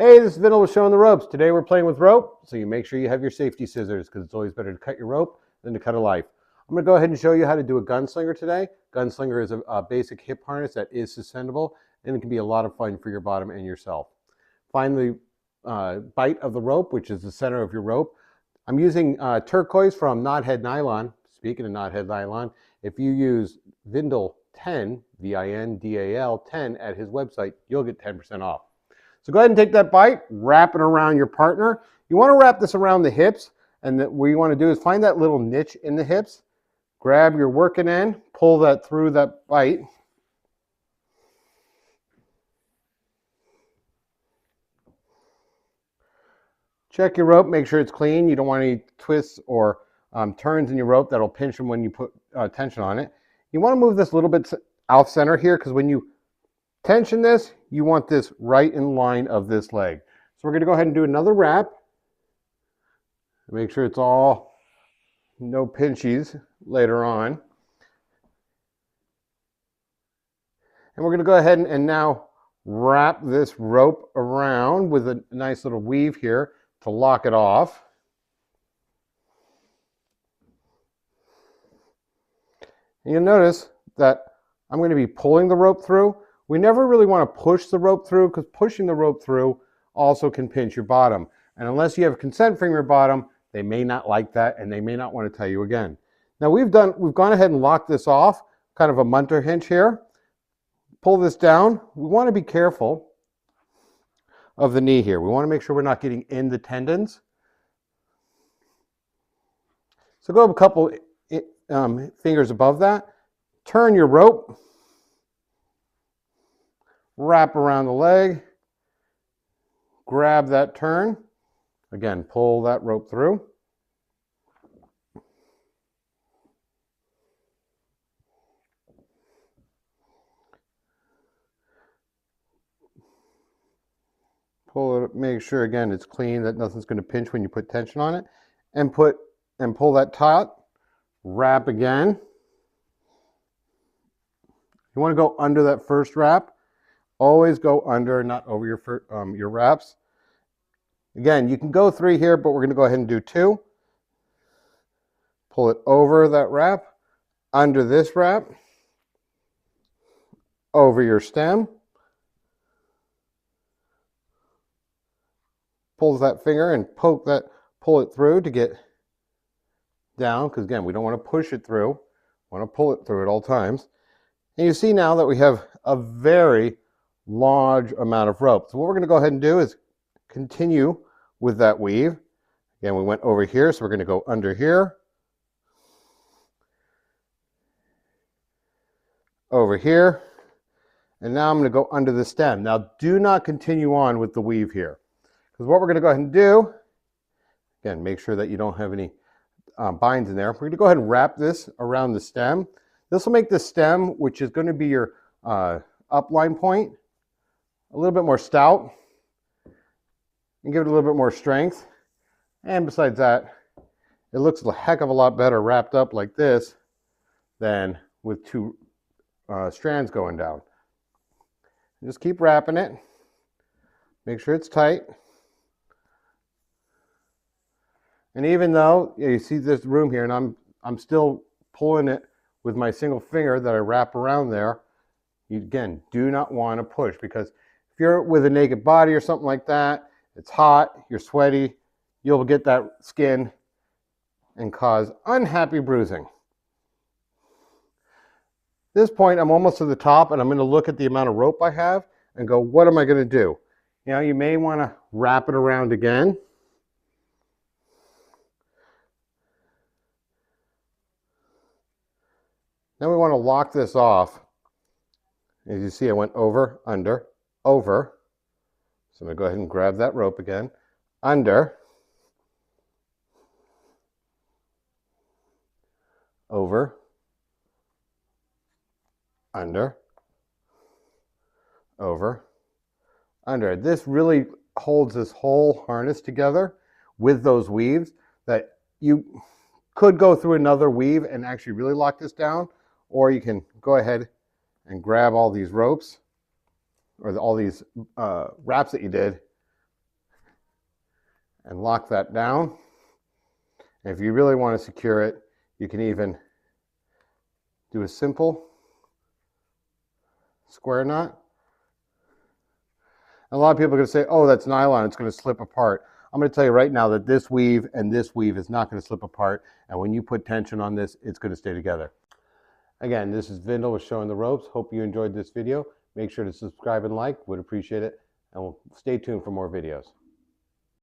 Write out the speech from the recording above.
Hey, this is Vindal with Showing the Ropes. Today we're playing with rope, so you make sure you have your safety scissors because it's always better to cut your rope than to cut a life. I'm going to go ahead and show you how to do a gunslinger today. Gunslinger is a basic hip harness that is suspendable, and it can be a lot of fun for your bottom and yourself. Find the bite of the rope, which is the center of your rope. I'm using turquoise from Knothead Nylon. Speaking of Knothead Nylon, if you use Vindal 10, V-I-N-D-A-L 10 at his website, you'll get 10% off. So go ahead and take that bite, wrap it around your partner. You want to wrap this around the hips, and what you want to do is find that little niche in the hips, grab your working end, pull that through that bite. Check your rope, make sure it's clean. You don't want any twists or turns in your rope that'll pinch them when you put tension on it. You want to move this a little bit off center here because when you tension this, you want this right in line of this leg. So we're going to go ahead and do another wrap. Make sure it's all no pinchies later on. And we're going to go ahead and now wrap this rope around with a nice little weave here to lock it off. And you'll notice that I'm going to be pulling the rope through. We never really want to push the rope through because pushing the rope through also can pinch your bottom. And unless you have consent from your bottom, they may not like that and they may not want to tell you again. Now we've gone ahead and locked this off, kind of a munter hinge here. Pull this down. We want to be careful of the knee here. We want to make sure we're not getting in the tendons. So go up a couple fingers above that. Turn your rope. Wrap around the leg, grab that turn, again, pull that rope through. Pull it, make sure again it's clean, that nothing's going to pinch when you put tension on it, and pull that taut, wrap again. You want to go under that first wrap. Always go under, not over your wraps. Again, you can go 3 here, but we're going to go ahead and do 2. Pull it over that wrap, under this wrap, over your stem. Pull that finger and pull it through to get down, because again, we don't want to push it through. We want to pull it through at all times. And you see now that we have a very large amount of rope. So what we're going to go ahead and do is continue with that weave. Again, we went over here, so we're going to go under here, over here, and now I'm going to go under the stem. Now do not continue on with the weave here, because what we're going to go ahead and do, again, make sure that you don't have any binds in there. We're going to go ahead and wrap this around the stem. This will make the stem, which is going to be your upline point, a little bit more stout and give it a little bit more strength. And besides that, it looks a heck of a lot better wrapped up like this than with 2 strands going down. Just keep wrapping it. Make sure it's tight. And even though you see this room here, and I'm still pulling it with my single finger that I wrap around there, you again do not want to push, because if you're with a naked body or something like that, it's hot, you're sweaty, you'll get that skin and cause unhappy bruising. At this point, I'm almost to the top, and I'm going to look at the amount of rope I have and go, what am I going to do? You know, you may want to wrap it around again. Now we want to lock this off. As you see, I went over, under, over. So I'm going to go ahead and grab that rope again. Under, over, under, over, under. This really holds this whole harness together with those weaves, that you could go through another weave and actually really lock this down, or you can go ahead and grab all these ropes or all these wraps that you did, and lock that down. And if you really want to secure it, you can even do a simple square knot. A lot of people are going to say, oh, that's nylon, it's going to slip apart. I'm going to tell you right now that this weave and this weave is not going to slip apart, and when you put tension on this, it's going to stay together. Again, this is Vindal with Showing the Ropes. Hope you enjoyed this video. Make sure to subscribe and like, would appreciate it, and we'll stay tuned for more videos.